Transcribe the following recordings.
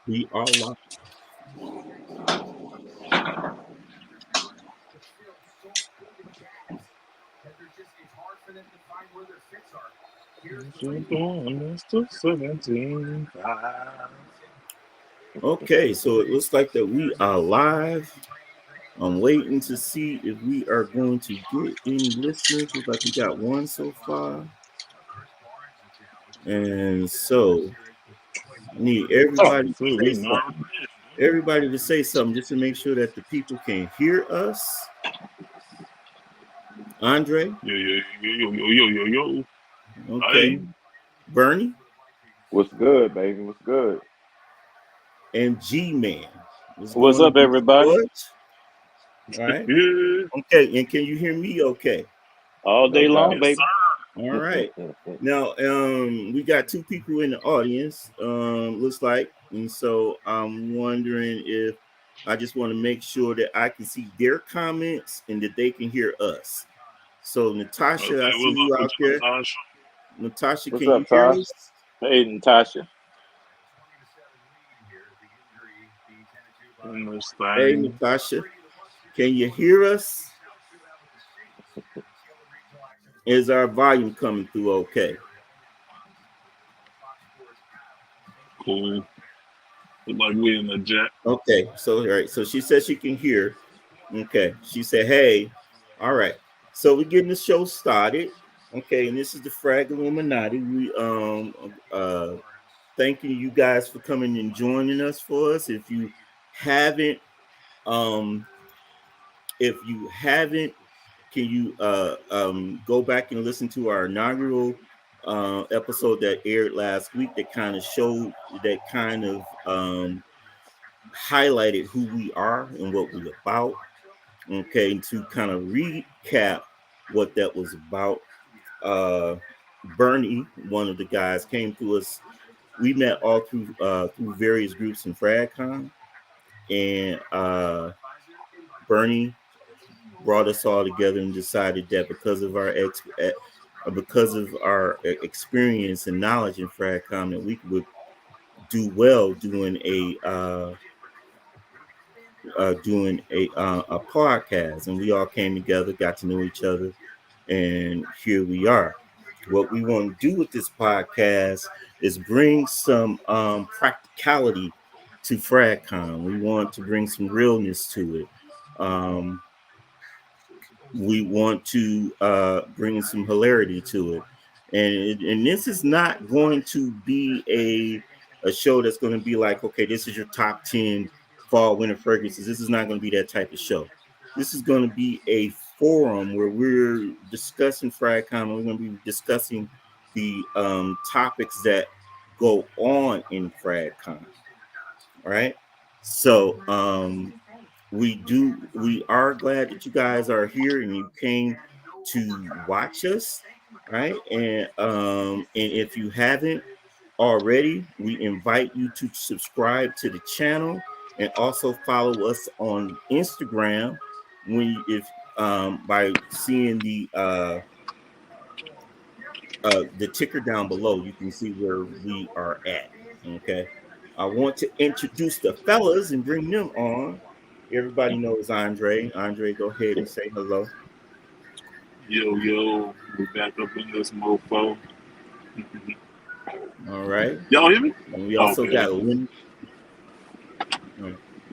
We are live. Mr. 17. Okay, so it looks like that we are live. I'm waiting to see if we are going to get any listeners. Looks like we got one so far. And so I need Oh, everybody to see, say we know. something. Everybody to say something just to make sure that the people can hear us. Andre, Yo, yo, yo, yo, yo, yo, yo, yo. okay, Hey, Bernie, What's good, baby? What's good? and G Man. What's What's going up, on, everybody? George? All right. yeah, Okay, and can you hear me okay? All No day long, doubt. yes, baby. sir. All right. Now, we got two people in the audience, looks like. And so I'm wondering if I just want to make sure that I can see their comments and that they can hear us. So, Natasha, I Okay, see what's up you with out you, there. Natasha? Natasha, What's can you up, hear Tosh? us? Hey, Natasha. In this Hey, thing. Natasha, can you hear us? Is our volume coming through okay? Cool. Look like we in the jet. Okay, so all right, so she says she can hear. Okay, she said, "Hey, all right." So we're getting the show started. Okay, and this is the Frag Illuminati. We thanking you guys for coming and joining us for us. Haven't um if you haven't, can you go back and listen to our inaugural episode that aired last week that kind of highlighted who we are and what we're about. Okay, and to kind of recap what that was about, uh, Bernie, one of the guys, came to us. We met all through various groups in FradCon, and Bernie brought us all together and decided that because of our experience and knowledge in FradCon, that we would do well doing a podcast, and we all came together, got to know each other, and here we are. What we want to do with this podcast is bring some practicality to FradCon. We want to bring some realness to it. Um, we want to bring some hilarity to it, and this is not going to be a show that's going to be like, okay, this is your top 10 fall winter fragrances. This is not going to be that type of show. This is going to be a forum where we're discussing FradCon. We're going to be discussing the topics that go on in FradCon. All right. So we are glad that you guys are here and you came to watch us, right? And if you haven't already, we invite you to subscribe to the channel and also follow us on Instagram when if by seeing the ticker down below, you can see where we are at. Okay. I want to introduce the fellas and bring them on. Everybody knows Andre. Andre, go ahead and say hello. Yo, yo, we back up in this mofo. All right. Y'all hear me? And we also Okay. got Leonard.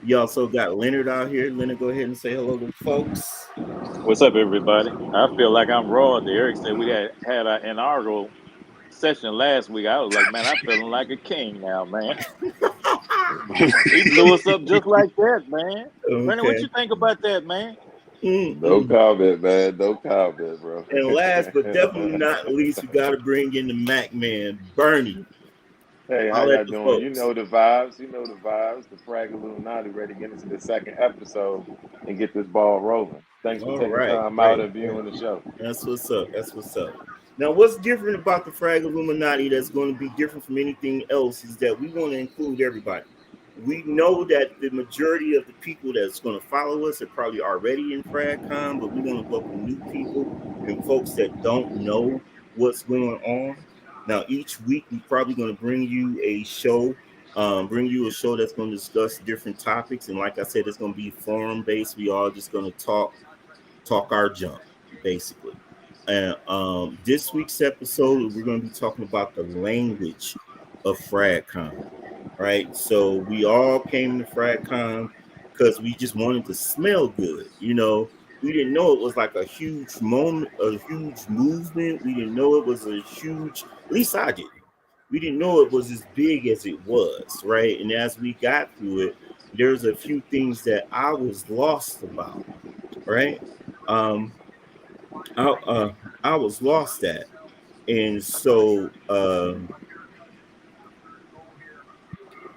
You also got Leonard out here. Leonard, go ahead and say hello to the folks. What's up, everybody? I feel like I'm royalty. Eric said we had an inaugural session last week. I was like, man, I'm feeling like a king now, man. He blew us up just like that, man. Brandon, what Okay. you think about that, man? No Mm-mm. comment, man. No comment, bro. And last but definitely not least, we got to bring in the Mac man, Bernie. Hey, how All at y'all the doing? You folks. know the vibes. You know the vibes. The Frag Illuminati ready to get into the second episode and get this ball rolling. Thanks for All taking right, time out great, and great. viewing the show. That's what's up. That's what's up. Now, what's different about the Frag Illuminati that's going to be different from anything else is that we want to include everybody. We know that the majority of the people that's going to follow us are probably already in FragCon, but we want to welcome new people and folks that don't know what's going on. Now, each week we're probably going to bring you a show bring you a show that's going to discuss different topics. And like I said, it's going to be forum based. We all just going to talk our junk, basically. And this week's episode, we're going to be talking about the language of FragCon, right? So we all came to FragCon because we just wanted to smell good. We didn't know it was like a huge moment, a huge movement. We didn't know it was a huge, at least I didn't. We didn't know it was as big as it was, right? And as we got through it, there's a few things that I was lost about, right? Um, I I was lost at, and so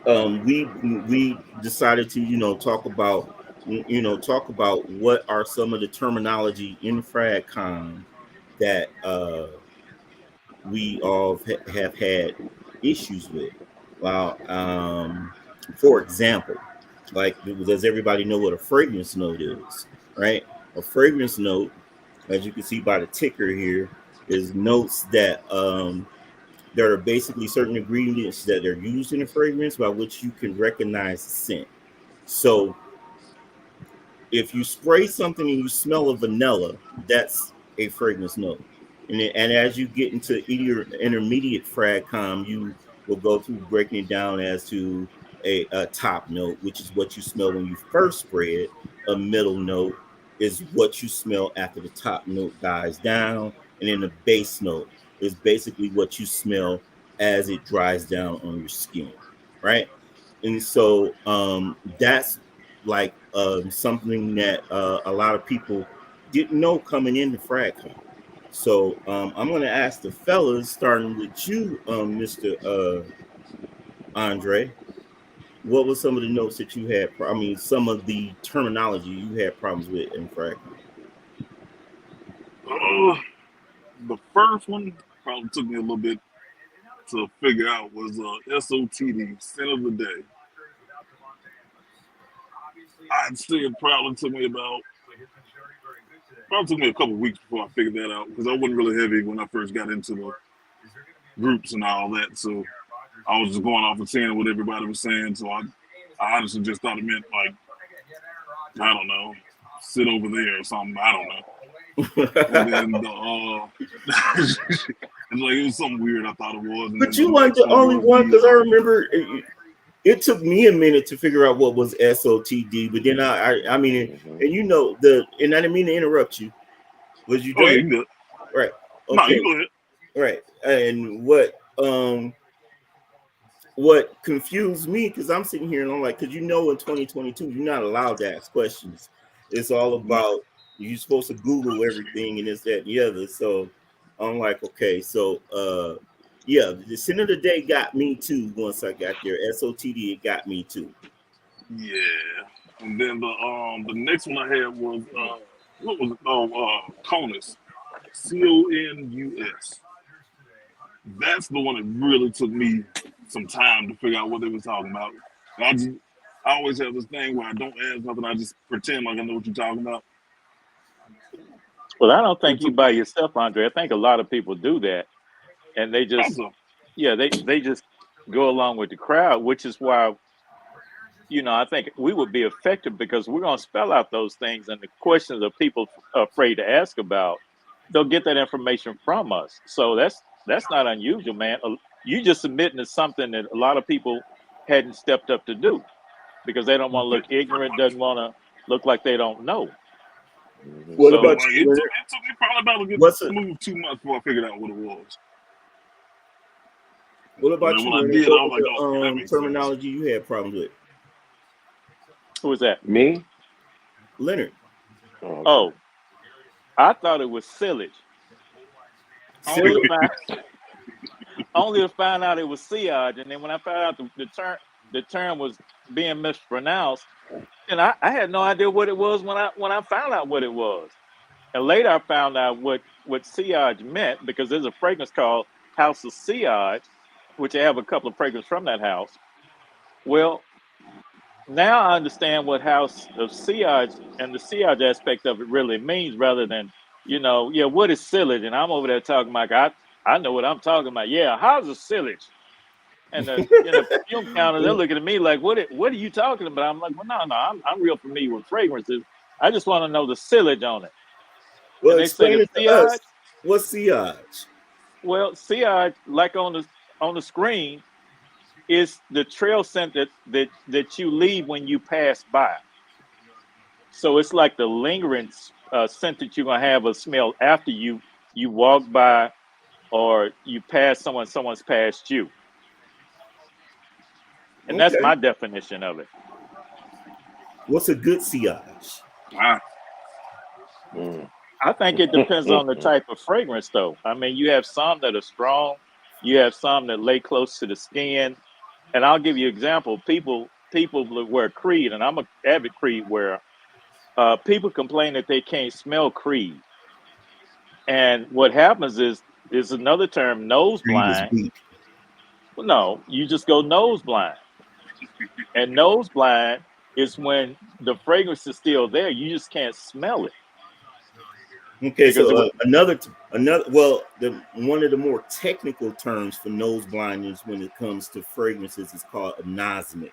we decided to talk about what are some of the terminology in FragCon that we all have had issues with. Well, for example, like, does everybody know what a fragrance note is? Right, a fragrance note, as you can see by the ticker here, is notes that there are basically certain ingredients that are used in a fragrance by which you can recognize the scent. So if you spray something and you smell of vanilla, that's a fragrance note. And as you get into intermediate fragcom, you will go through breaking it down as to a top note, which is what you smell when you first spray it. A middle note is what you smell after the top note dies down. And then the base note is basically what you smell as it dries down on your skin, right? And so that's like something that a lot of people didn't know coming into FragCon. So I'm going to ask the fellas, starting with you, Mr. Andre, what were some of the notes that you had? I mean, some of the terminology you had problems with in FragCon. The first one probably took me a little bit to figure out was SOTD, Scent of the Day. I'd say it probably took me a couple weeks before I figured that out because I wasn't really heavy when I first got into the groups and all that. So I was just going off and saying what everybody was saying. So I honestly just thought it meant like, I don't know, sit over there or something. I don't know. And then it's like it was something weird. I thought it was. And But then the you weren't next the one only was one, because I remember it took me a minute to figure out what was SOTD. But then I mean, and and I didn't mean to interrupt you. Was you oh yeah, done? you good. Right. No, Okay. you go ahead. Right. And what confused me, because I'm sitting here and I'm like, because in 2022 you're not allowed to ask questions. It's all No, about, you're supposed to Google everything and this, that, and the other. So I'm like, okay, so yeah, the sin of the day got me too. Once I got there, SOTD, it got me too. yeah. And then the next one I had was what was it? Oh, CONUS, CONUS. That's the one that really took me some time to figure out what they were talking about. I always have this thing where I don't ask nothing. I just pretend like I know what you're talking about. Well, I don't think It you took by yourself, Andre. I think a lot of people do that, and they just, also, yeah, they just go along with the crowd, which is why, I think we would be effective because we're going to spell out those things and the questions that people are afraid to ask about. They'll get that information from us. So that's not unusual, man. You just submitting to something that a lot of people hadn't stepped up to do because they don't want to look pretty ignorant, much. doesn't want to look like they don't know. What So about So like you, Leonard? it took me probably about a good What's it? smooth 2 months before I figured out what it was. What And about then you, when I Leonard? did, I What was was like, oh, okay, that the makes sense. terminology you had problems with, who was that? Me? Leonard? Oh, okay. Oh, I thought it was silage. Only to Silly. find only to find out it was Siage, and then when I found out the term was being mispronounced, and I had no idea what it was when I found out what it was. And later I found out what Siage meant because there's a fragrance called House of Siage, which I have a couple of fragrances from that house. Well, now I understand what House of Siage and the Siage aspect of it really means, rather than yeah, what is silage? And I'm over there talking like I know what I'm talking about. Yeah, how's a silage? And the perfume counter, they're looking at me like, what are you talking about? I'm like, well, no, I'm real familiar with fragrances. I just want to know the sillage on it. Well, And they say explain the it to us. sillage. What's sillage? Well, sillage, like on the screen, is the trail scent that you leave when you pass by. So it's like the lingering scent that you're gonna have a smell after you walk by or you pass someone's passed you. And that's Okay. my definition of it. What's a good sillage? Ah, Mm. I think it depends on the type of fragrance, though. I mean, you have some that are strong, you have some that lay close to the skin, and I'll give you an example. People that wear Creed, and I'm a avid Creed wearer. People complain that they can't smell Creed, and what happens is another term, nose Creed is blind. weak. Well, no, you just go nose blind, and nose blind is when the fragrance is still there. You just can't smell it Okay, because it so would. another well, the one of the more technical terms for nose blindness when it comes to fragrances is called anosmic,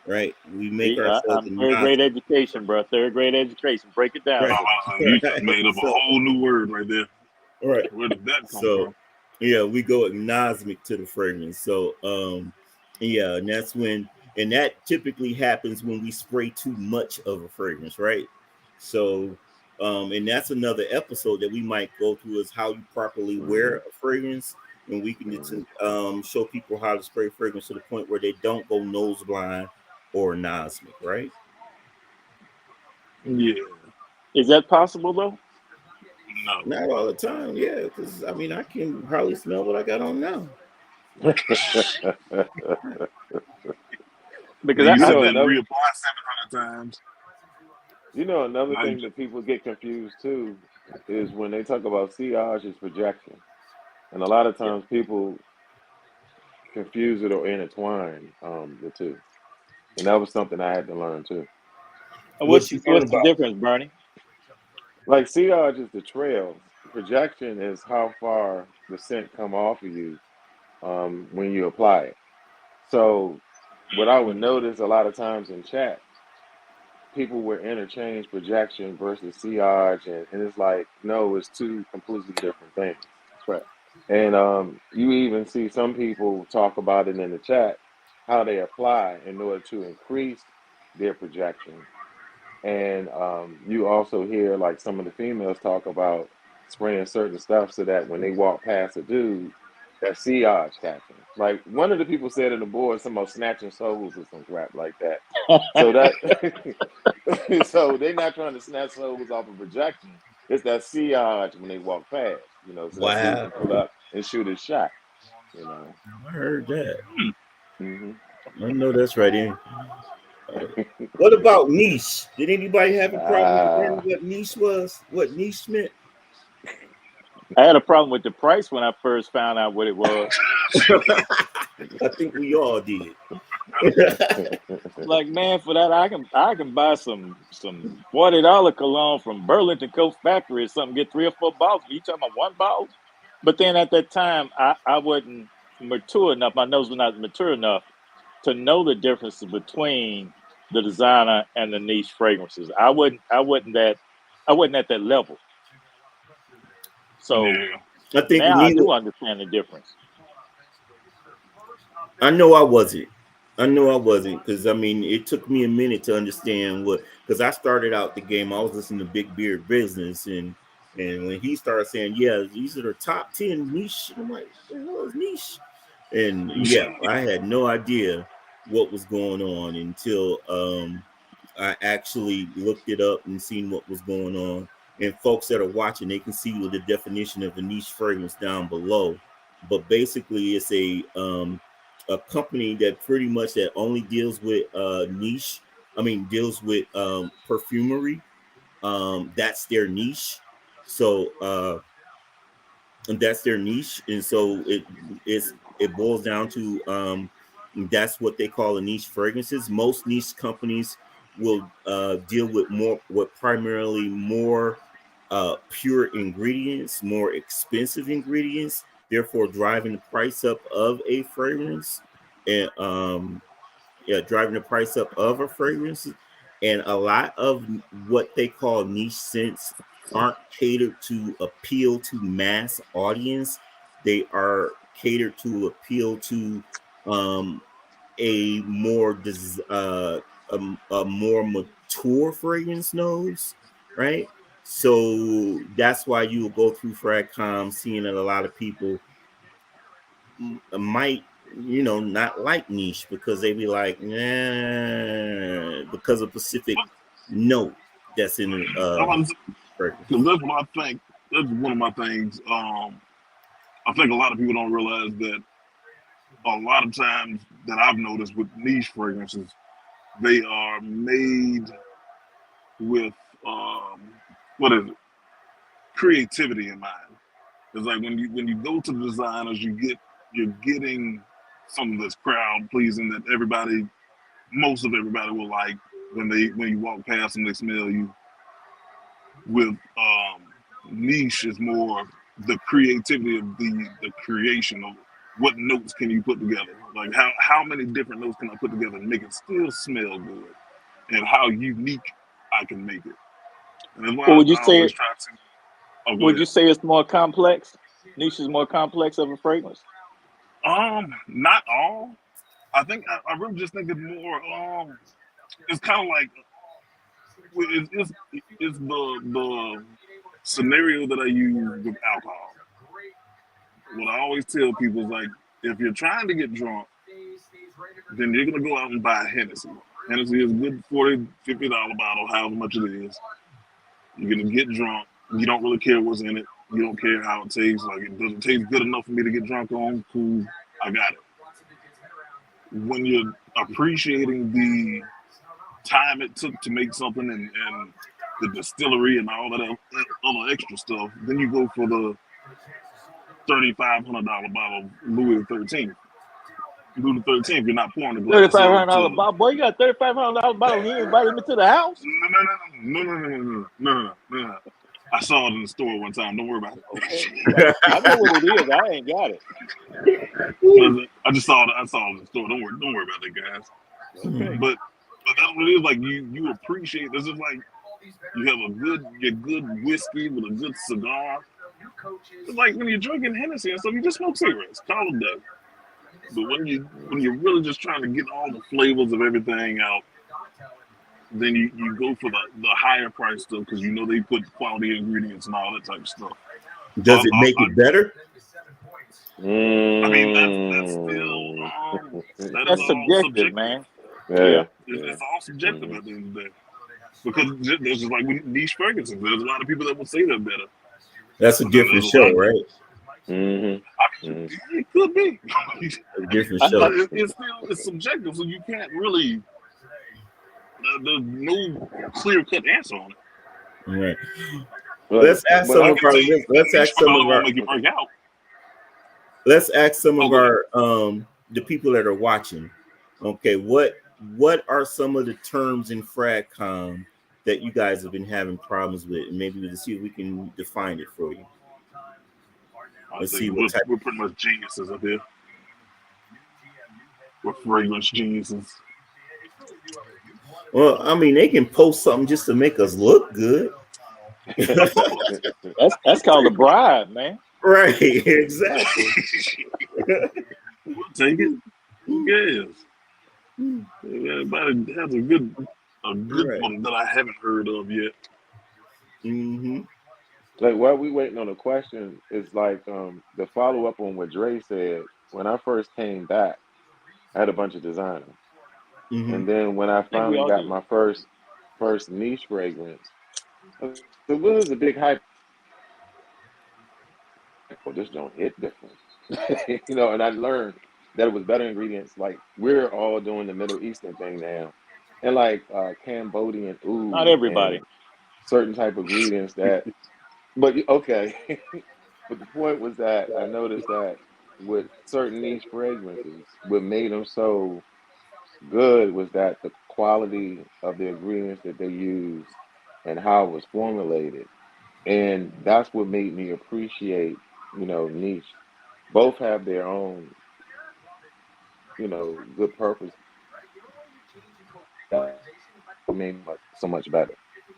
right? We make See, ourselves I'm third grade anosmic, education, bro. Third grade education. Break it down right? to me. you just Right. made up a So, whole new word right there. right. Where did that come So, from? yeah, we go anosmic to the fragrance. So, yeah, and that's when, and that typically happens when we spray too much of a fragrance, right? So, and that's another episode that we might go through is how you properly wear Mhm. a fragrance, and we can get Mhm. to show people how to spray fragrance to the point where they don't go nose blind or anosmic, right? Yeah, Is that possible though? no. Not all the time, yeah, because I mean I can hardly smell what I got on now. Now Because you You said know that another. reapply 700 times. You know another Now you thing just, that people get confused too is when they talk about sillage is projection, and a lot of yeah. times people confuse it or intertwine the two, and that was something I had to learn too. And What you learn what's the about? difference, Bernie? Like sillage is the trail, projection is how far the scent come off of you when you apply it. So what I would notice a lot of times in chat, people would interchange projection versus sillage, and it's like, no, it's two completely different things. Right. And you even see some people talk about it in the chat, how they apply in order to increase their projection. And you also hear like some of the females talk about spraying certain stuff so that when they walk past a dude, that sillage catching. Like one of the people said in the board, some about snatching souls or some crap like that. So that, so they're not trying to snatch souls off of projection. It's that sillage when they walk past, so that dude Wow, can pull up and shoot his shot, you know. I heard that. Hmm. I know that's right. What about niche? Did anybody have a problem with learning Ah, what niche was? What niche meant? I had a problem with the price when I first found out what it was. I think we all did. Like, man, for that I can buy some $40 cologne from Burlington Coat Factory or something, get 3 or 4 bottles. You talking about one bottle? But then at that time I wasn't mature enough. My nose was not mature enough to know the differences between the designer and the niche fragrances. I wasn't at that level. So yeah. I think now I neither. do understand the difference. I know I wasn't. I know I wasn't because I mean it took me a minute to understand what because I started out the game. I was listening to Big Beard Business and when he started saying, "Yeah, these are the top 10 niche," I'm like, "What the hell is niche?" And yeah, I had no idea what was going on until I actually looked it up and seen what was going on. And folks that are watching, they can see what the definition of a niche fragrance down below. But basically, it's a company that pretty much that only deals with niche. I mean, deals with perfumery. That's their niche. So and that's their niche, and so it boils down to that's what they call a niche fragrances. Most niche companies will deal with more with primarily more pure ingredients, more expensive ingredients, therefore driving the price up of a fragrance. and yeah, driving the price up of a fragrance, and a lot of what they call niche scents aren't catered to appeal to mass audience. They are catered to appeal to um, a more a more mature fragrance nose, right? So that's why you will go through Fragcom seeing that a lot of people might, not like niche because they be like, nah, because of specific note that's in the I want to, fragrance. because that's what I think. That's one of my things. I think a lot of people don't realize that a lot of times that I've noticed with niche fragrances, they are made with what is it? Creativity in mind. It's like when you go to the designers, you're getting some of this crowd pleasing that most of everybody will like when you walk past them, they smell you. With niche is more the creativity of the creation of what notes can you put together. Like how many different notes can I put together and make it still smell good, and how unique I can make it. And that's Well, why I always try to. Oh, go would you ahead. say it's more complex? Niche is more complex of a fragrance. Not all. I think I really just think it's more. It's kind of like it's the scenario that I use with alcohol. What I always tell people is like, if you're trying to get drunk, then you're gonna go out and buy Hennessy. Hennessy is a good $40, $50 bottle, however much it is. You're gonna get drunk. You don't really care what's in it. You don't care how it tastes. Like, it doesn't taste good enough for me to get drunk on. Cool, I got it. When you're appreciating the time it took to make something, and the distillery and all that other extra stuff, then you go for the $3,500 bottle of Louis the 13th. Louis the 13th, you're not pouring a glass of $3,500 to. bottle. Boy, you got $3,500 bottle. He invited me to the house. No. I saw it in the store one time. Don't worry about Okay, it. I know what it is. I ain't got it. I just saw it. I saw it in the store. Don't worry about it, guys. Okay. But that's what it is. Like you appreciate. This is like you have your good whiskey with a good cigar. It's like when you're drinking Hennessy and stuff, you just smoke cigarettes, call it a day. But when you're really just trying to get all the flavors of everything out, then you go for the higher price stuff because you know they put quality ingredients and all that type of stuff. So Does it make it better? I mean that's still Mm. that is That's all subjective, subjective. man. Yeah, Yeah. yeah. It's all subjective Hmm. at the end of the day. Because there's just like with niche fragrances, there's a lot of people that will say they're better, That's a but then different there's a lot. show, right? Hmm. I Hmm. mean, it could be, A different I, show. it's subjective, so you can't really. There's no clear cut answer on it. All right. But Let's ask but some I of can our tell you that let's niche ask some probably of won't our make you break out. let's ask some Oh, of go ahead. our the people that are watching. Okay, what are some of the terms in Fragcom that you guys have been having problems with? And maybe we'll see if we can define it for you. I Let's think see what type. we're pretty much geniuses up here. We're fragrance geniuses. Well, I mean, they can post something just to make us look good. Of course. that's called a bribe, man. Right, exactly. We'll take it. Who cares? Everybody has a good Right. one that I haven't heard of yet. Mm-hmm. like while we waiting on a question, it's like the follow up on what Dre said. When I first came back, I had a bunch of designers, Mm-hmm. and then when I I think we finally all got did. my first niche fragrance, it was a big hype. Oh, this don't hit different, And I learned that it was better ingredients. Like we're all doing the Middle Eastern thing now, and like Cambodian Not oud everybody. and certain type of ingredients that. But okay, but the point was that I noticed that with certain niche fragrances, what made them so good was that the quality of the ingredients that they used and how it was formulated. And that's what made me appreciate, niche. Both have their own good purpose. That made so much better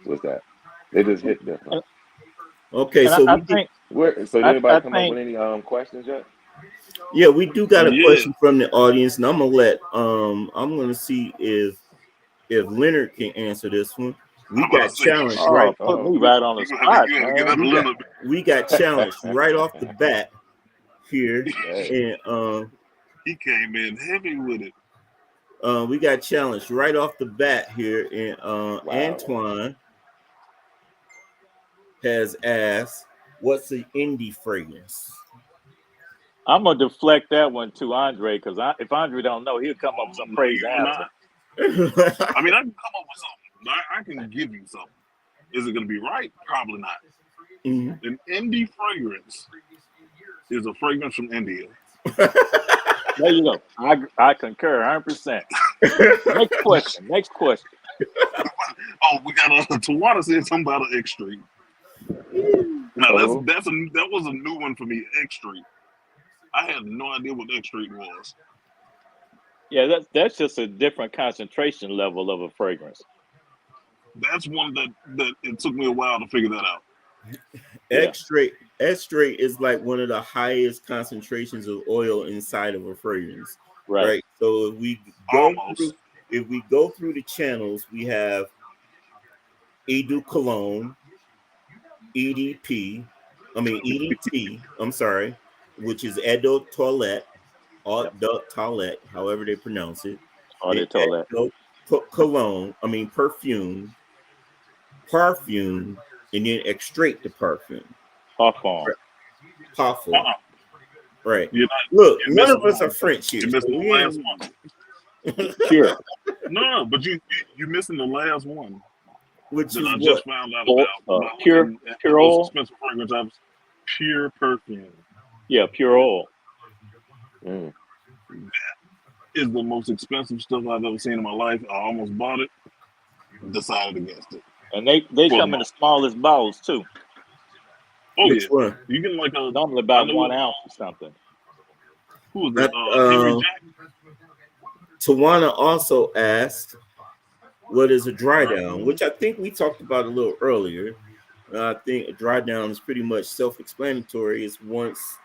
was that they just hit different. and, Okay, and so I we do, think So did I anybody come up think with any questions yet? yeah, we do got a Yeah, question from the audience, and I'm gonna see if Leonard can answer this one. We I'm about got to say challenged right. oh, put Oh, me right on the spot, you gotta get man. up a We got little bit. we got challenged right off the bat here, hey, and He came in heavy with it. we got challenged right off the bat here, and wow. Antoine has asked, "What's the indie fragrance?" I'm gonna deflect that one to Andre because if Andre don't know, he'll come up with Oh some no, crazy you will answer. not. I mean, I can come up with something. I can give you something. Is it gonna be right? Probably not. Mhm. An indie fragrance is a fragrance from India. There you go. I concur 100%. Next question. Next question. Oh, we got Tawada said something about an X Street. Now Oh, that was a new one for me. X Street. I had no idea what X Street was. Yeah, that's just a different concentration level of a fragrance. That's one that it took me a while to figure that out. Yeah, X-ray is like one of the highest concentrations of oil inside of a fragrance, right. right? So Almost. if we go through the channels, we have Edu Cologne, EDP, EDT, I'm sorry, which is Eau Toilette, Eau Yep. de Toilette, however they pronounce it. Oh, Then they told that. Eau Cologne, perfume, and then extract the perfume. Parfum. Right. Parfum. Uh-uh. Right. You're not. Look, You're none missing of us are one. French here, You're so missing we the last ain't. one. Pure. No, but you're missing the last one Which that is I what? just found out Or about by pure looking at the pure most oil. expensive fragrance I've. Pure perfume Yeah, pure oil. mm, is the most expensive stuff I've ever seen in my life. I almost bought it, decided against it And they for the come in the moment. smallest bottles too. Oh Which yeah, one? you get like a. Normally I about know what. 1 ounce or something. Who was it? That, Henry Jack. Tawana also asked, "What is a dry down?" Which I think we talked about a little earlier. I think a dry down is pretty much self-explanatory. It's once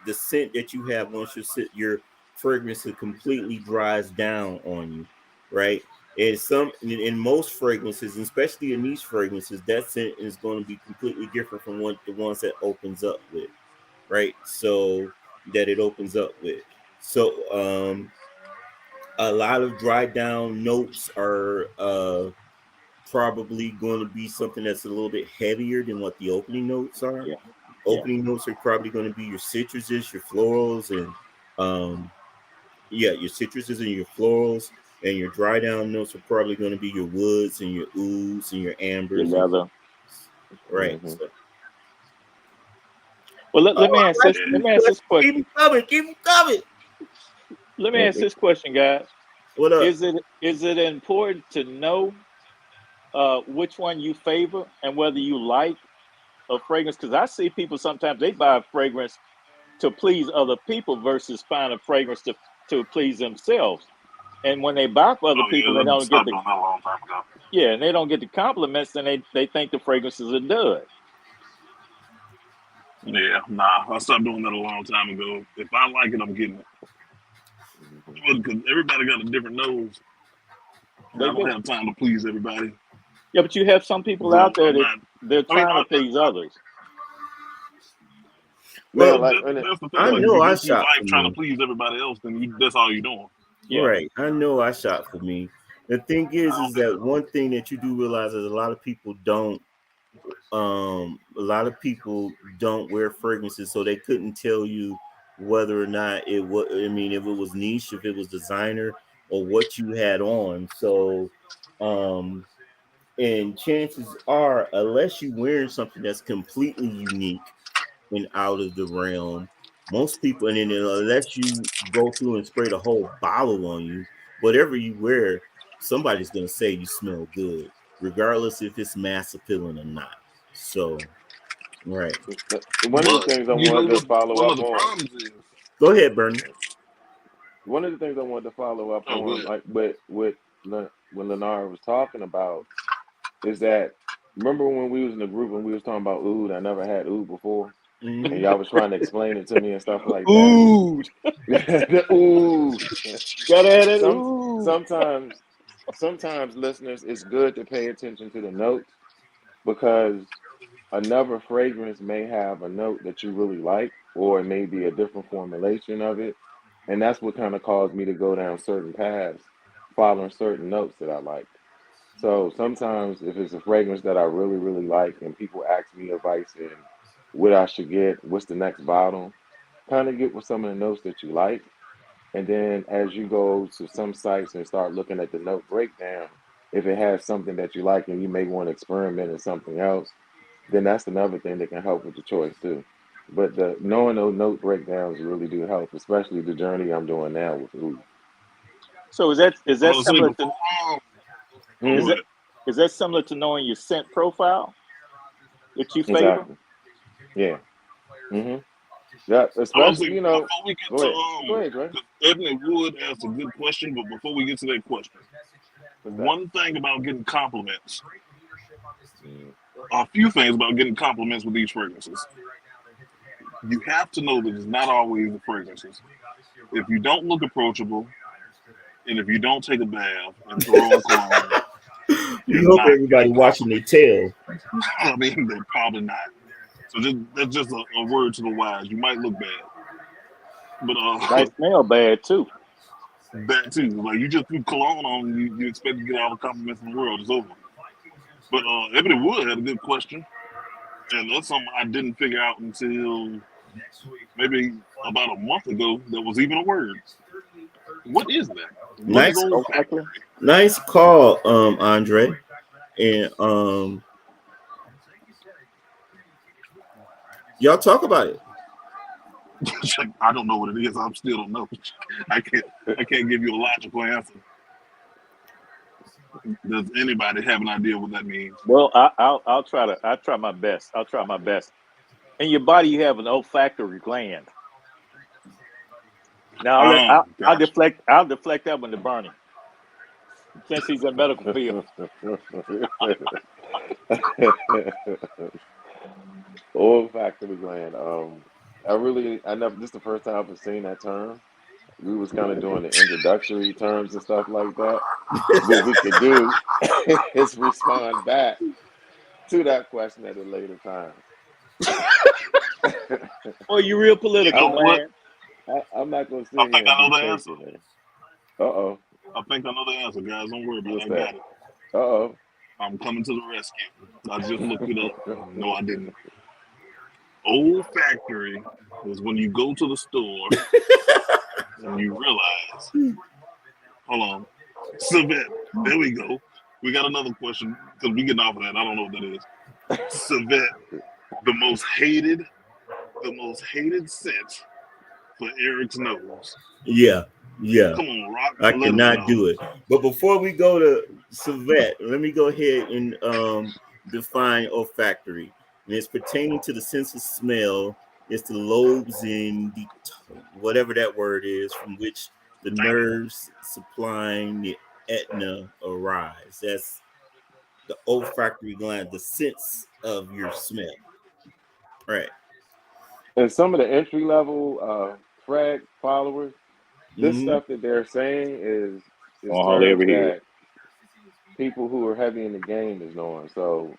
the scent that you have once your fragrance completely dries down on you, right? And in most fragrances, especially in these fragrances, that scent is going to be completely different from what the ones that opens up with, right? So that it opens up with. So a lot of dry down notes are probably going to be something that's a little bit heavier than what the opening notes are. Yeah, yeah. Opening notes are probably going to be your citruses, your florals, and your citruses and your florals. And your dry down notes are probably going to be your woods and your ooze and your Your ambers and leather. right. mm-hmm. So, Well, oh, let me I ask like this. Yeah. Let these me ask this questions. Keep question. them coming. Keep them coming. Let me ask this question, guys. What up? Is it important to know which one you favor and whether you like a fragrance? Because I see people sometimes they buy a fragrance to please other people versus find a fragrance to please themselves. And when they buy for other Oh people, yeah, they I don't get stopped the doing that a long time ago. yeah, and they don't get the compliments, then they think the fragrance is a dud. Yeah, nah, I stopped doing that a long time ago. If I like it, I'm getting it. Mm-hmm. Because everybody got a different nose, and They I don't do. have time to please everybody. Yeah, but you have some people So out there I'm that not. they're I mean, trying to please others. Man, Well, like when it, that's the thing. I Like when if know you I go through shop for life trying to me. please everybody else, then that's all you're doing. Yeah, Right. I know I shop for me. The thing I is don't do that that. one thing that you do realize is a lot of people don't wear fragrances, so they couldn't tell you whether or not it was, if it was niche, if it was designer, or what you had on. So um and chances are, unless you're wearing something that's completely unique and out of the realm, most people, and then unless you go through and spray the whole bottle on you, whatever you wear, somebody's gonna say you smell good, regardless if it's mass appealing or not. So, right. one of the But things I you know wanted to what? follow One of up the on. problems is Go ahead, Bernie. one of the things I wanted to follow up Oh, on, good. like when Lennar was talking about, is that remember when we was in the group and we was talking about oud? I never had oud before, and Mm-hmm. y'all was trying to explain it to me and stuff like that. Ooh, The oud. gotta have that. Some Ooh. sometimes sometimes listeners, it's good to pay attention to the notes because another fragrance may have a note that you really like, or it may be a different formulation of it. And that's what kind of caused me to go down certain paths, following certain notes that I liked. So sometimes, if it's a fragrance that I really, really like, and people ask me advice and what I should get, what's the next bottle, kind of get with some of the notes that you like. And then as you go to some sites and start looking at the note breakdown, if it has something that you like and you may want to experiment in something else, then that's another thing that can help with the choice too. But the knowing those note breakdowns really do help, especially the journey I'm doing now with food. So is that Well, say similar before. to Oh, Hmm. is go that ahead. is that similar to knowing your scent profile that you favor? Exactly. Yeah. Hmm. Yeah. I was Especially, saying before we get go to ahead. Go ahead, Dre. 'cause Ebony Wood asked a good question, but before we get to that question, What's that? one thing about getting compliments, Mm. a few things about getting compliments with these fragrances. You have to know that it's not always the fragrances. If you don't look approachable, and if you don't take a bath and throw on cologne, you're You hope not everybody getting watching their compliments. tail. I mean, they're probably not. So that's just a word to the wise. You might look bad, but Might smell bad too. that too. Like you just put cologne on, you expect to get all the compliments in the world. It's over. But Ebony Wood had a good question, and that's something I didn't figure out until maybe about a month ago. That was even a word. What is that? What is Nice, Olfactory. olfactory? nice call, Andre. And y'all talk about it. I don't know what it is. I still don't know. I can't. I can't give you a logical answer. Does anybody have an idea what that means? Well, I'll try my best. I'll try my best. In your body, you have an olfactory gland. Now Gotcha. I'll deflect that one to Bernie since he's in medical field. Olfactory gland. I never. This is the first time I've seen that term. We was kind of doing the introductory terms and stuff like that. What we could do is respond back to that question at a later time. Oh, you real You political, know what? man. I'm not gonna I sit think here and I be know the answer. taking it. Uh oh. I think I know the answer, guys. Don't worry about it. What's I that? got it. Uh oh. I'm coming to the rescue. I just looked it up. No, I didn't. Olfactory is when you go to the store and you realize, hold on, civet. There we go. We got another question because we getting off of that. I don't know what that is. Civet, the most hated scent for Eric's nose. Yeah, yeah. Come on, Rock, I let us cannot know. do it. But before we go to Savet, let me go ahead and define olfactory. And it's pertaining to the sense of smell. It's the lobes in the whatever that word is from which the Damn it. nerves supplying the etna arise. That's the olfactory gland, the sense of your smell. Right. And some of the entry level frag followers, this Mm-hmm. stuff that they're saying is Don't hardly terms ever hear it. that people who are heavy in the game is knowing. So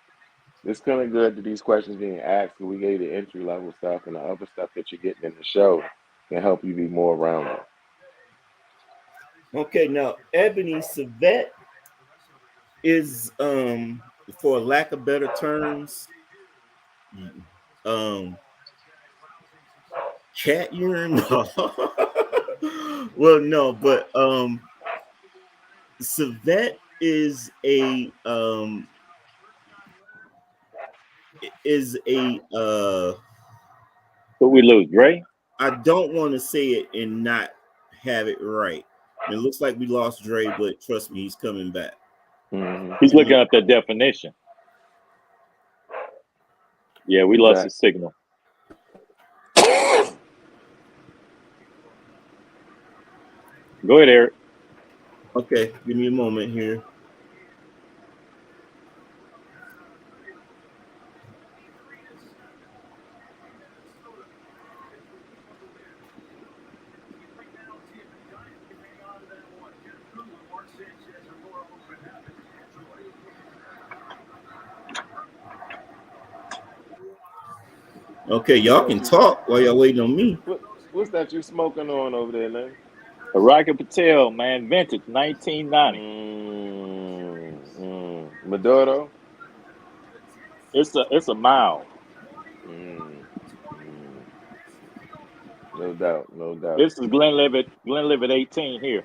it's kind of good that these questions being asked. We gave the entry level stuff and the other stuff that you're getting in the show can help you be more rounded. Okay, now Ebony Savet is for lack of better terms, um cat urine. Well, no, but civet is a But we lose, Dre. I don't want to say it and not have it right. And it looks like we lost Dre, but trust me, he's coming back. Hmm. He's And looking up that definition. Yeah, we lost Exactly. his signal. Go ahead, Eric. Okay, give me a moment here. Okay, What's y'all that can you? talk while y'all waiting on me. What's that you smoking on over there, man? Rocket Patel, man, vintage 1990. Maduro. It's a mild. Mm, mm, no doubt, no doubt. This is Glenlivet 18 here.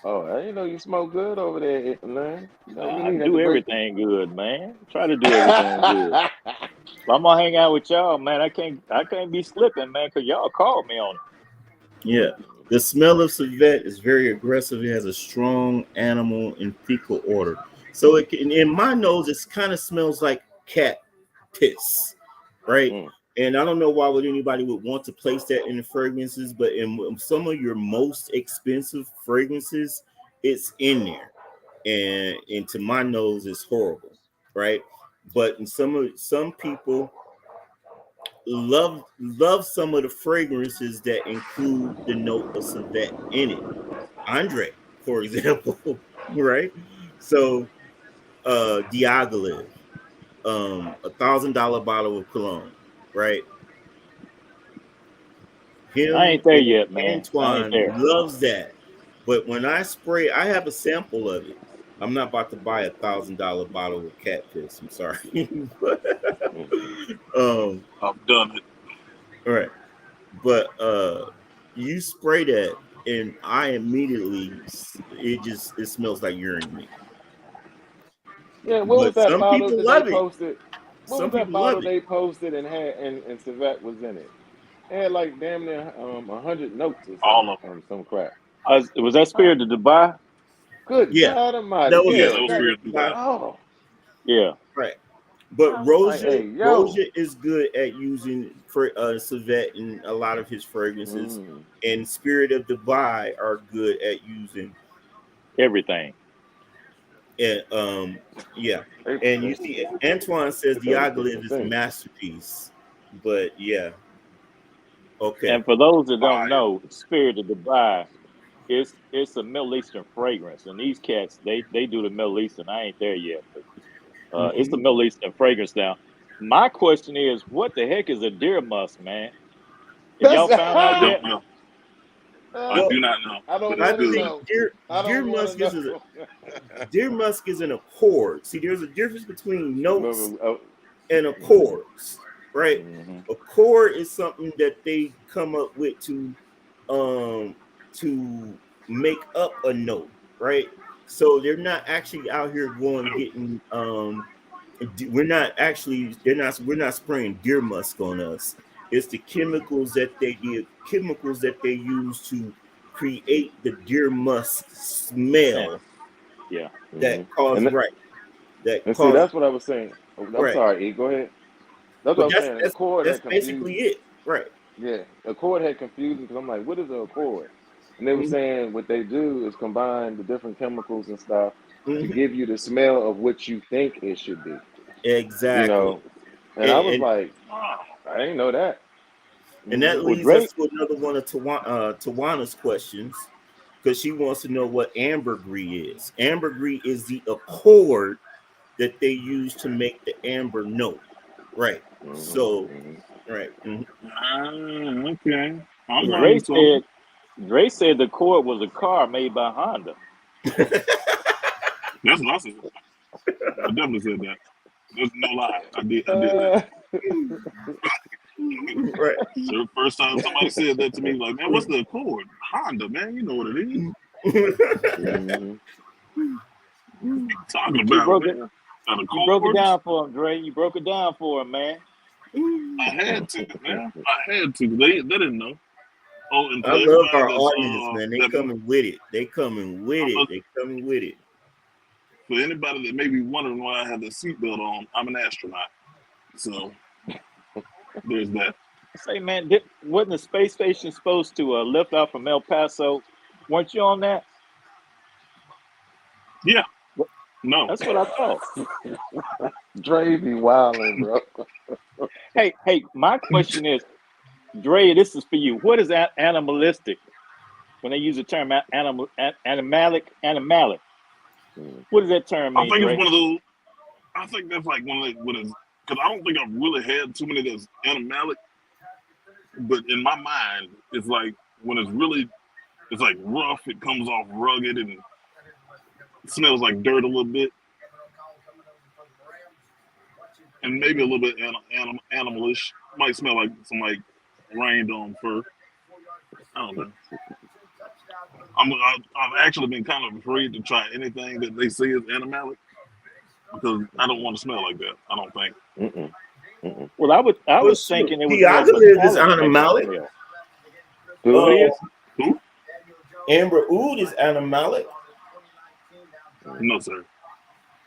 Oh, I didn't know you smoke good over there, man. You know we I need that to do break. everything good, man. Try to do everything good. If I'm gonna hang out with y'all, man, I can't be slipping, man, because y'all called me on it. Yeah. The smell of civet is very aggressive. It has a strong animal and fecal odor. So it can, in my nose, it kind of smells like cat piss, right? Mm, And I don't know why would anybody would want to place that in the fragrances, but in some of your most expensive fragrances, it's in there. And to my nose, it's horrible, right? But in some people love some of the fragrances that include the note of civet in it. Andre, for example, right? So Diaghilev, $1,000 bottle of cologne, right? I Him ain't there and yet, man. I ain't Antoine there. loves that. But when I spray, I have a sample of it. I'm not about to buy $1,000 bottle of cat piss. I'm sorry. But, mm, um, I've done it. all right. But you spray that and I immediately it smells like urine to me. yeah, what was But that some bottle people that they love it. posted? What Some was that people love bottle it. they posted and had and Civet was in it? It had like damn near 100 notes or All of some crap. Was that Huh? Spirit of Dubai? Good Yeah. God Almighty! That them. was Yeah, a Yeah, that was that. spirit Spirit of of Dubai. Dubai. Oh, Yeah. Right. But I was like, hey, yo. Roja is good at using for Savet in a lot of his fragrances, Mm, and Spirit of Dubai are good at using. Everything. And yeah. they, And they you see, Antoine says they said it's Diaghilev different is a things. masterpiece. But yeah, okay. And for those that don't Fire. know, Spirit of Dubai, it's a Middle Eastern fragrance. And these cats, they do the Middle Eastern. I ain't there yet, but it's the Mhm. Middle Eastern fragrance now. My question is, what the heck is a deer musk, man? Have That's y'all found I out don't yet? know. I Well, do not know, I but don't it's I want to good. think know. I deer don't want to musk is know. deer musk is an accord. See, there's a difference between notes Remember, and mm, accords, right? mm, A chord is something that they come up with um to make up a note, right? So they're not actually out here going getting we're not actually they're not we're not spraying deer musk on us. It's the chemicals that they use to create the deer musk Man, smell yeah. that mm. cause And right that and see, cause that's what I was saying. Oh, I'm right. sorry, E. Go ahead. That's what I But was saying. And the chord that's had confused basically me. it, right? Yeah, the chord had confused me because I'm like, what is a chord? And they were Mhm, saying what they do is combine the different chemicals and stuff to mhm. give you the smell of what you think it should be. You Exactly, know, and I and, was and like, I didn't know that. and that Hmm Well, leads us Drake, to another one of Tawana's questions because she wants to know what ambergris is. Ambergris is the accord that they use to make the amber note, right? hmm So, hmm right, mhm, Okay. I'm right. Dre learning said something. Dre said the Accord was a car made by Honda. That's what I said. I definitely said that. There's no lie. I did that. Uh, Right. So the first time somebody said that to me, like, man, what's the Accord? Honda, man. You know what it is. hmm What you talking You about, broke it. man? An You broke it Accords? down for him, Dre. You broke it down for him, man. I had to, man. I had to. They didn't know. Oh, and I for love everybody our that's audience, man. They that coming with it. They coming with I'm it. a, They coming with it. for anybody that may be wondering why I have the seatbelt on, I'm an astronaut. So there's that. Say, man, wasn't the space station supposed to lift off from El Paso? Weren't you on that? Yeah, Wh- no. That's what I thought. Dre be wilding, bro. Hey, my question is, Dre, this is for you. What is that animalistic? When they use the term animalic, Mm. what does that term I mean, think it's Dre? one of those. I think that's like one of the, what is, because I don't think I've really had too many that's animalic, but in my mind, it's like when it's really, it's like rough, it comes off rugged and smells like dirt a little bit, and maybe a little bit animalish. Might smell like some like rained on fur. I don't know. I've actually been kind of afraid to try anything that they say is animalic because I don't want to smell like that. I don't think. Mm-mm. Mm-mm. Well, I Well, was shoot, thinking it was more Diagolib is metallic type of animalic. smell. What Who? is? Who? Amber Oud is animalic. Mm. No, sir.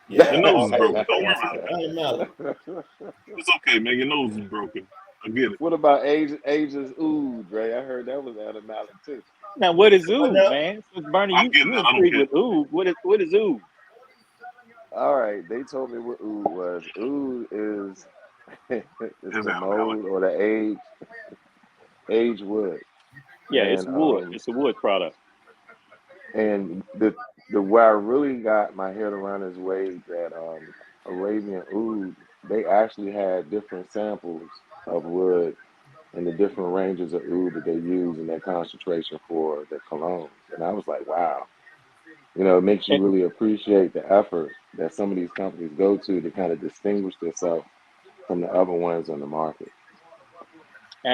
Your Yeah, nose is so broken. Don't worry that's about it. animalic. It's okay, man. Your nose is broken. I get it. What about Asia's Ooh, Dre? I heard that was animalic too. Now, what is Well, oud, now, man? Since Bernie, I'm getting you that. I don't intrigued care. with oud. What is oud? All right, they told me what Ooh was. Ooh is is It's the animalic. mold or the age wood, Yeah, it's and wood. It's a wood product. and the where I really got my head around is way that Arabian Oud, they actually had different samples of wood and the different ranges of oud that they use in their concentration for the colognes. And I was like, wow, it makes you And really appreciate the effort that some of these companies go to kind of distinguish themselves from the other ones on the market.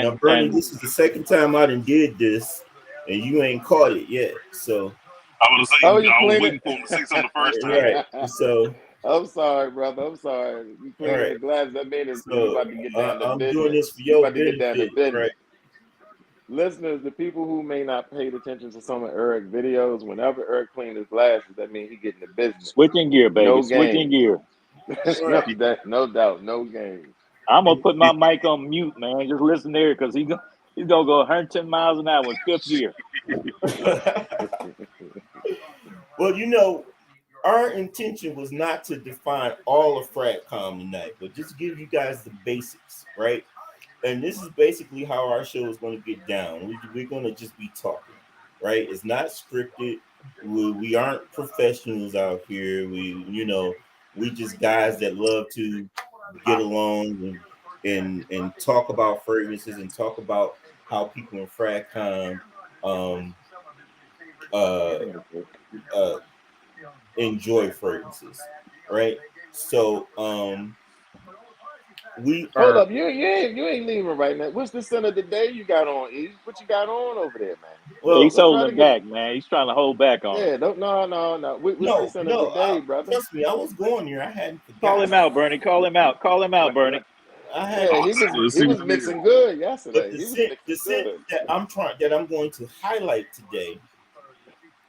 now, and Bernie, and this is the second time I done did this, and you ain't caught it yet. So, I was Oh, say you I was clean waiting for him to say something the first time. right. So, I'm sorry, brother. I'm sorry. You all cleaning right. the glass. That means you So, about to get down to I'm doing business. this for You your about to get down to benefit, right? business. Listeners, the people who may not paid attention to some of Eric videos, whenever Eric clean his glasses, that means he getting the business. switching gear, baby, No switching games. gear. no, Right. no doubt. No games. I'm gonna put my mic on mute, man. Just listen there, because he's gonna go 110 miles an hour in fifth gear. Well, our intention was not to define all of Fratcom tonight, but just give you guys the basics, right? And this is basically how our show is going to get down. We're going to just be talking, right? It's not scripted. We aren't professionals out here. We just guys that love to get along and talk about fragrances and talk about how people in Fratcom um, uh, uh, enjoy fragrances, right? So we Hold are up, you ain't leaving right now. What's the scent of the day you got on? E? What you got on over there, man? Yeah, well. he's Don't try to holding get back, man. He's trying to hold back on us. yeah. Don't no. What's the No, scent of the no. day, brother? Trust me, I was going here. I hadn't Call forgot. him out, Bernie. Call him out. Call him out, Bernie. I Yeah, hadn't he Let's see, was forgot. let's he see was what it is. mixing good But yesterday. the He was scent, the mixing scent good. that I'm going to highlight today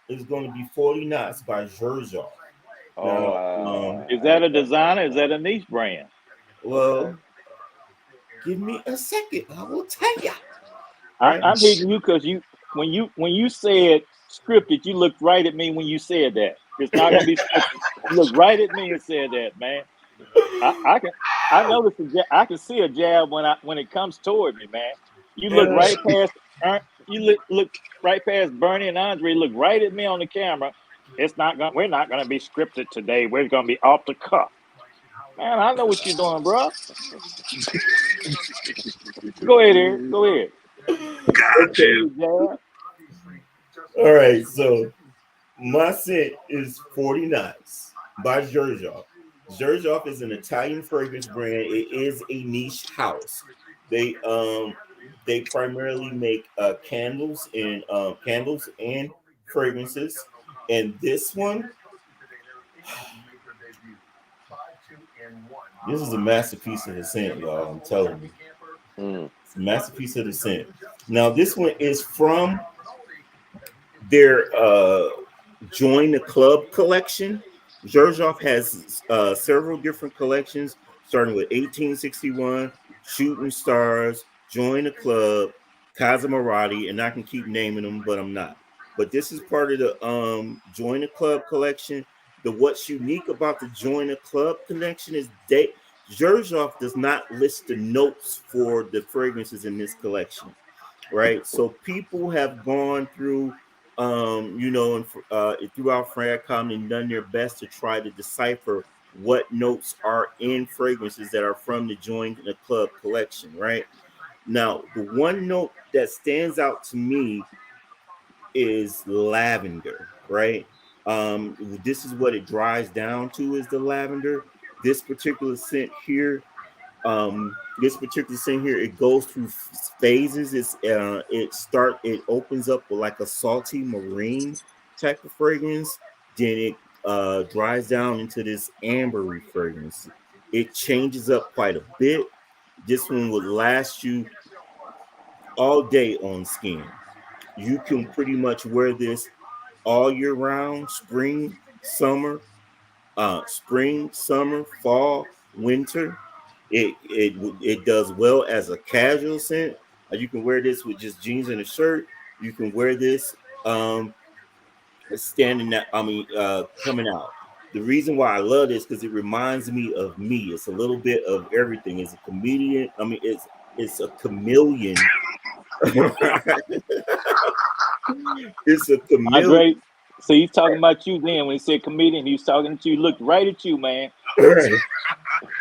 is going to be 40 Knots by Georgia. Oh, Now, Is that a okay, designer? Is that a niche brand? okay. well, give me a second. I will tell you. I, Right? I'm hitting you because when you said scripted, you looked right at me when you said that. It's not gonna be scripted. You looked right at me and said that, man. I can I noticed I can see a jab when it comes toward me, man. You look Uh, right past you look right past Bernie and Andre. Look right at me on the camera. We're not gonna be scripted today. We're gonna be off the cuff, man. I know what you're doing, bro. Go ahead, Eric. Go ahead. Got okay. you. Continue, jab. All right. So my scent is 40 Knots by Xerjoff. Xerjoff is an Italian fragrance brand. It is a niche house. They primarily make candles and fragrances. And this is a masterpiece of a scent, y'all. I'm telling you. Mm, It's a masterpiece of the scent. Now, this one is from their Join the Club collection. Xerjoff has several different collections, starting with 1861, Shooting Stars, join a club, Kazamarati, and I can keep naming them, but I'm not. But this is part of the join a club collection. The what's unique about the join a club collection is they Zherzhov does not list the notes for the fragrances in this collection, right? So people have gone through, and throughout Fragcom and done their best to try to decipher what notes are in fragrances that are from the Join the Club collection, right? Now, the one note that stands out to me is lavender, right? This is what it dries down to is the lavender. This particular scent here it goes through phases. It opens up with like a salty marine type of fragrance, then it dries down into this ambery fragrance. It changes up quite a bit. This one would last you all day on skin. You can pretty much wear this all year round, spring, summer, fall, winter. It does well as a casual scent. You can wear this with just jeans and a shirt. You can wear this standing that coming out. The reason why I love this because it reminds me of me. It's a little bit of everything. It's a comedian. It's a chameleon. It's a chameleon. Andre, so he's talking about you then when he said comedian. He was talking to you, looked right at you, man. Right.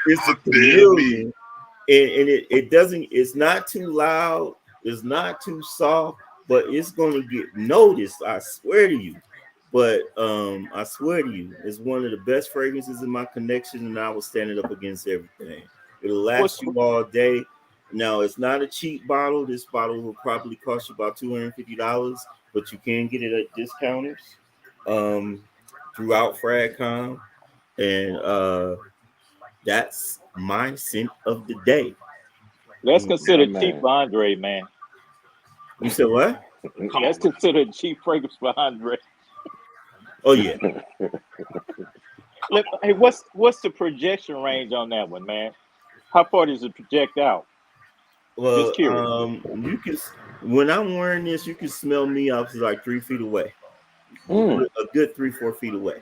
It's a How dare me? chameleon. And it doesn't, it's not too loud, it's not too soft, but it's going to get noticed, I swear to you. But I swear to you, it's one of the best fragrances in my connection, and I will stand it up against everything. It'll What's last you all day. Now, it's not a cheap bottle. This bottle will probably cost you about $250, but you can get it at discounters um, throughout Fragcom. And that's my scent of the day. that's My considered cheap man. for Andre, man. You said what? Come That's on, man. considered cheap fragrance for Andre. Oh yeah. Hey, what's the projection range on that one, man? How far does it project out? Just Well, curious. you can when I'm wearing this, you can smell me up to like 3 feet away, Mm. a good 3-4 feet away.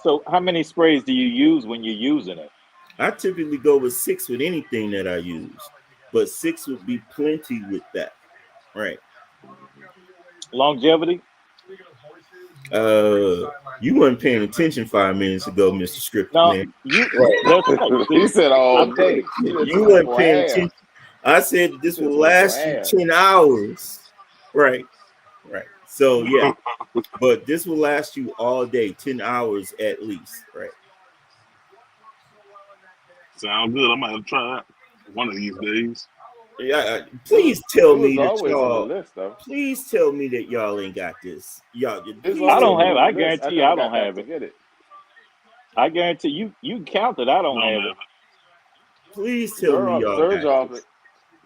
So, how many sprays do you use when you're using it? I typically go with six with anything that I use, but six would be plenty with that, right? Longevity? You weren't paying attention 5 minutes ago, Mr. Script, No, man. you. Right. That's right. He See, said all I'm day. You done You took him weren't for paying half. attention. I said that You this done will took him for last you half. 10 hours. Right. Right. So yeah, but this will last you all day, 10 hours at least. Right. Sound good. I might have to try that one of these days. Yeah. It was Please tell it was me that always on the y'all. list though. Please tell me that y'all ain't got this. Y'all. It's Please I tell always don't me. been have it. on the I list. I guarantee you, never I don't got back have to it. get it. I guarantee you. You can count it. I don't Don't have it. have it. Please tell me Zerov, y'all got Zerjoff, this.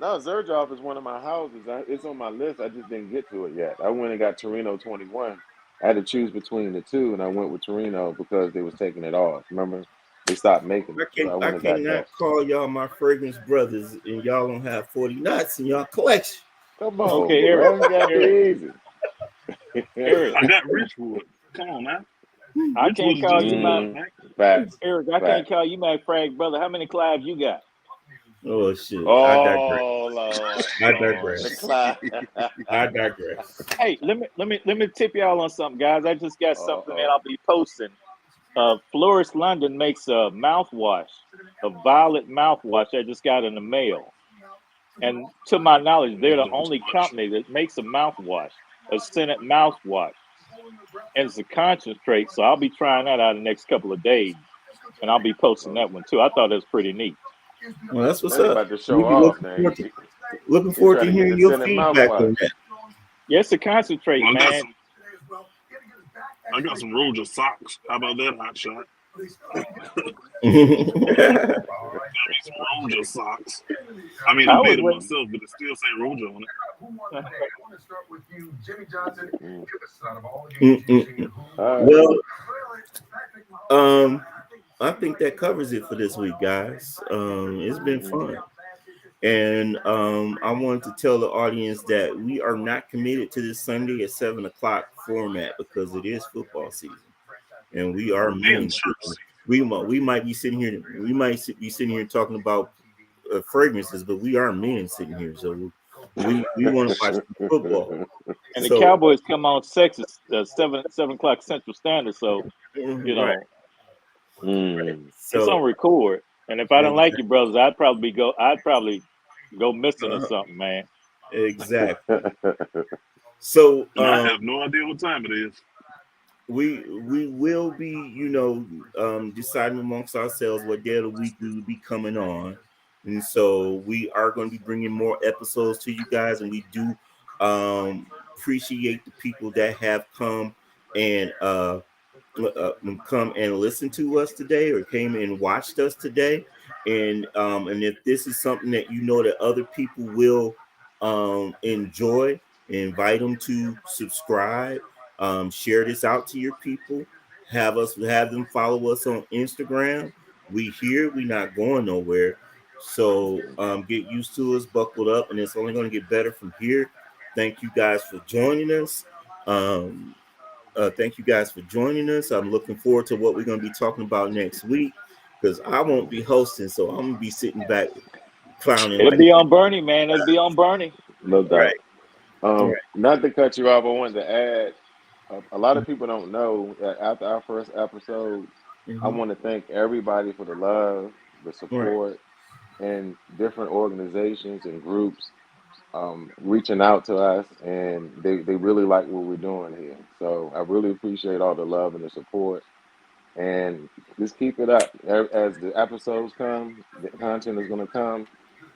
no, Zerjoff is one of my houses. It's on my list. I just didn't get to it yet. I went and got Torino 21. I had to choose between the two, and I went with Torino because they was taking it off. Remember, they stopped making I it, so can I I went and got cannot that. call y'all my fragrance brothers, and y'all don't have 40 nuts in y'all collection. Come Okay, on, Eric. bro, you gotta Eric. be easy. Eric. I got Richwood. Come on now. I can't Richwood is call just you as my good, mm, man. facts, Eric. I can't facts. call you my frag brother. How many Clives you got? Oh shit! I digress. Oh Lord, I Lord, the digress. cloud. I digress. Hey, let me tip y'all on something, guys. I just got something that Oh, I'll be posting. Florist London makes a mouthwash, a violet mouthwash. I just got in the mail, and to my knowledge, they're You the doing too only much. company that makes a mouthwash, a scented mouthwash, and it's a concentrate. So I'll be trying that out in the next couple of days, and I'll be posting oh. that one too. I thought that was pretty neat. Well, that's what's Now he up. about to show We'll be off. Now looking he forward trying to to get hearing the your scented feedback mouthwash. on that. Yeah, it's a concentrate, Well, man. I got some Roja socks. How about that hot shot? Got me some Roja socks. I mean, I I was made them waiting. myself, but it still say Roja on it. Mm. Mm-mm. All right. Well, um, I think that covers it for this week, guys. It's been Mm-hmm. fun. And I wanted to tell the audience that we are not committed to this Sunday at 7 o'clock format because it is football season, and we are And men. church. We might be sitting here. We might be sitting here talking about fragrances, but we are men sitting here, so we want to watch the football. And the So Cowboys come on Texas 7 o'clock Central Standard, so you right, know Mm. it's on so record. And if I didn't like you, exactly, brothers, I'd probably go missing or something, man. exactly. So And I have no idea what time it is. we will be, deciding amongst ourselves what day of the week we will be coming on, and so we are going to be bringing more episodes to you guys, and we do appreciate the people that have come and come and listen to us today or came and watched us today, and if this is something that you know that other people will enjoy, invite them to subscribe, share this out to your people, have them follow us on Instagram. We here, we not going nowhere, so get used to us, buckled up, and it's only going to get better from here. Thank you guys for joining us. Thank you guys for joining us. I'm looking forward to what we're going to be talking about next week because I won't be hosting, so I'm going to be sitting back clowning It'll like be on Bernie, man. It'll be on Bernie. No right, doubt. right. Not to cut you off, I wanted to add a lot of people don't know that after our first episode, I Mm-hmm. want to thank everybody for the love, the Right. support, and different organizations and groups reaching out to us, and they really like what we're doing here. So I really appreciate all the love and the support, and just keep it up. As the episodes come, the content is going to come,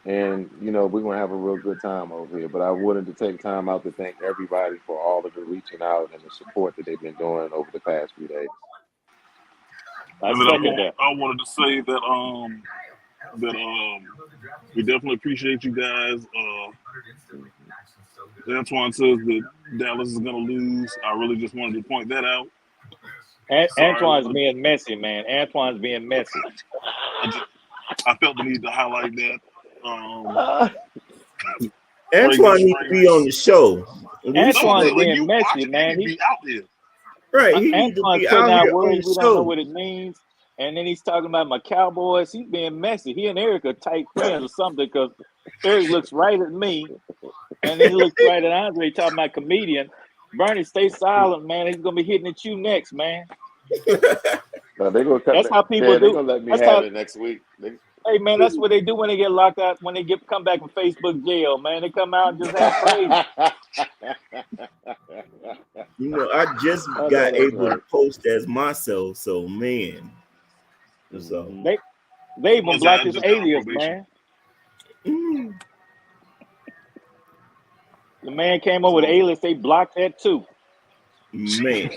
and we're going to have a real good time over here. But I wanted to take time out to thank everybody for all of the reaching out and the support that they've been doing over the past few days. I And then second that. I wanted to say that we definitely appreciate you guys. Mhm. Antoine says that Dallas is going to lose. I really just wanted to point that out. Sorry, Antoine's being messy, man. Antoine's being messy. I just I felt the need to highlight that. Um, Antoine need to be on fragrance. the show. We No, I'm should Antoine's let telling being you, messy, watch it. He man. need to be out there. right. He need to Antoine's be putting out out here on words the we don't know show. what it means, and then he's talking about my Cowboys. He's being messy. He and Eric are tight friends or something because Eric looks right at me, and then he looks right at Andre talking about comedian. Bernie, stay silent, man. He's gonna be hitting at you next, man. No, they're gonna cut That's that. how people Yeah, they're do. gonna let me That's have how. it next week. Hey, man, that's what they do when they get locked out. When they come back from Facebook jail, man, they come out and just act crazy. I I just know got that's able to right. post as myself, so man. So Hmm. They even Was I blocked his just got on alias, probation? man. mm, The man came over with So alias. They blocked that too. man.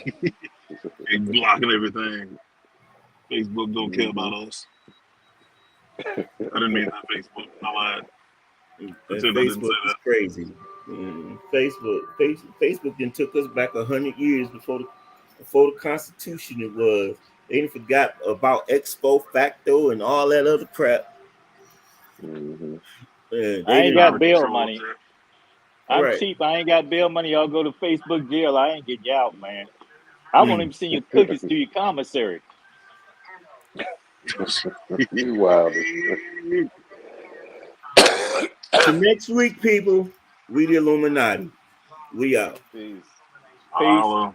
they blocking everything. Facebook don't care Hmm. about us. I didn't mean that. Facebook. I lied. And Pretend I didn't say Facebook is that. crazy. Facebook then took us back 100 years before the Constitution. It was they didn't forgot about expo facto and all that other crap. Hmm. They I ain't Out got of didn't. bail control, money. Jack. I'm Right. cheap. I ain't got bail money. Y'all go to Facebook jail. I ain't getting you out, man. I won't even send you cookies to your commissary. You wild. To next week, people. We the Illuminati. We out. Peace. Peace. Holla.